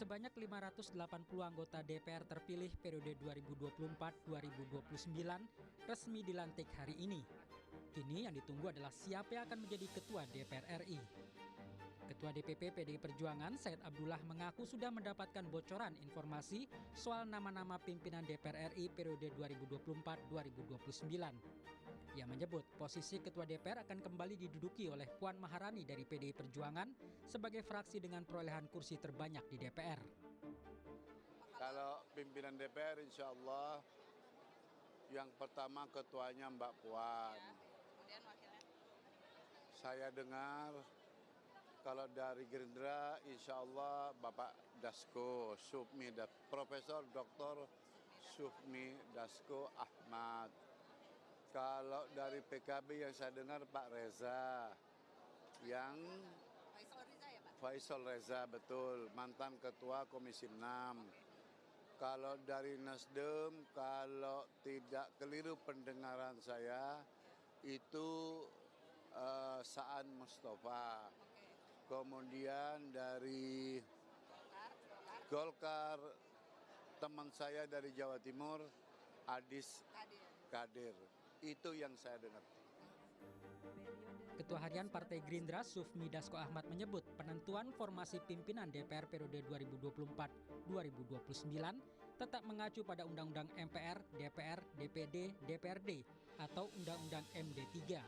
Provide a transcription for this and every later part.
Sebanyak 580 anggota DPR terpilih periode 2024-2029 resmi dilantik hari ini. Kini yang ditunggu adalah siapa yang akan menjadi Ketua DPR RI. Ketua DPP PDI Perjuangan, Said Abdullah, mengaku sudah mendapatkan bocoran informasi soal nama-nama pimpinan DPR RI periode 2024-2029. Ia menyebut posisi Ketua DPR akan kembali diduduki oleh Puan Maharani dari PDI Perjuangan sebagai fraksi dengan perolehan kursi terbanyak di DPR. Kalau pimpinan DPR insya Allah yang pertama ketuanya Mbak Puan. Ya, kemudian wakilnya? Saya dengar kalau dari Gerindra insya Allah Bapak Dasko Profesor Dr. Sufmi Dasko Ahmad. Kalau dari PKB yang saya dengar Pak Reza, yang Faisal Reza ya Pak? Faisal Reza, betul, mantan Ketua Komisi 6. Kalau dari Nasdem, kalau tidak keliru pendengaran saya, itu Saan Mustafa. Kemudian dari Golkar, teman saya dari Jawa Timur, Adis Kadir. Itu yang saya dengar. Ketua Harian Partai Gerindra Sufmi Dasko Ahmad menyebut penentuan formasi pimpinan DPR periode 2024-2029 tetap mengacu pada Undang-Undang MPR, DPR, DPD, DPRD atau Undang-Undang MD3.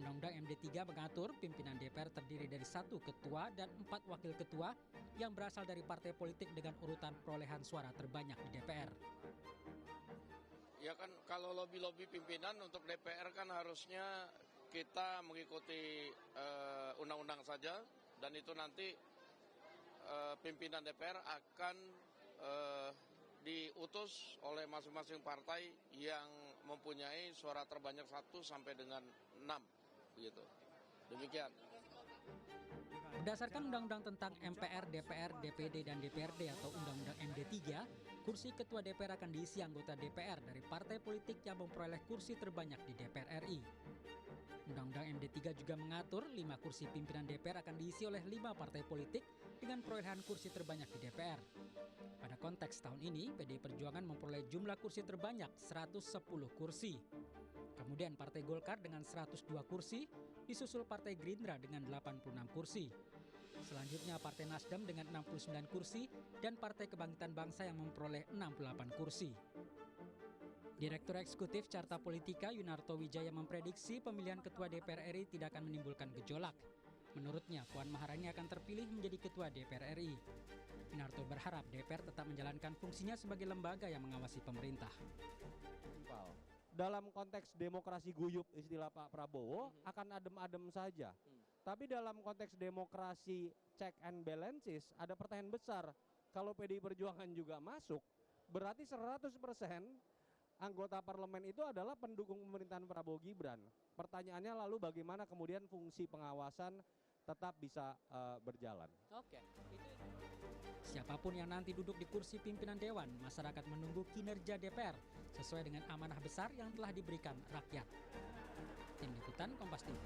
Undang-Undang MD3 mengatur pimpinan DPR terdiri dari 1 ketua dan 4 wakil ketua yang berasal dari partai politik dengan urutan perolehan suara terbanyak di DPR. Ya kan, kalau lobby-lobby pimpinan untuk DPR kan harusnya kita mengikuti undang-undang saja, dan itu nanti pimpinan DPR akan diutus oleh masing-masing partai yang mempunyai suara terbanyak 1 sampai dengan 6, begitu. Demikian. Berdasarkan Undang-Undang tentang MPR, DPR, DPD, dan DPRD atau Undang-Undang MD3, kursi Ketua DPR akan diisi anggota DPR dari partai politik yang memperoleh kursi terbanyak di DPR RI. Undang-Undang MD3 juga mengatur 5 kursi pimpinan DPR akan diisi oleh 5 partai politik dengan perolehan kursi terbanyak di DPR. Pada konteks tahun ini, PDI Perjuangan memperoleh jumlah kursi terbanyak 110 kursi. Kemudian Partai Golkar dengan 102 kursi, disusul Partai Gerindra dengan 86 kursi. Selanjutnya Partai Nasdem dengan 69 kursi dan Partai Kebangkitan Bangsa yang memperoleh 68 kursi. Direktur Eksekutif Carta Politika Yunarto Wijaya memprediksi pemilihan Ketua DPR RI tidak akan menimbulkan gejolak. Menurutnya, Puan Maharani akan terpilih menjadi Ketua DPR RI. Yunarto berharap DPR tetap menjalankan fungsinya sebagai lembaga yang mengawasi pemerintah. Dalam konteks demokrasi guyup istilah Pak Prabowo akan adem-adem saja. Tapi dalam konteks demokrasi check and balances ada pertanyaan besar. Kalau PDI Perjuangan juga masuk, berarti 100% anggota parlemen itu adalah pendukung pemerintahan Prabowo Gibran. Pertanyaannya lalu bagaimana kemudian fungsi pengawasan tetap bisa berjalan. Oke. Siapapun yang nanti duduk di kursi pimpinan Dewan, masyarakat menunggu kinerja DPR sesuai dengan amanah besar yang telah diberikan rakyat. Tim Liputan Kompas TV.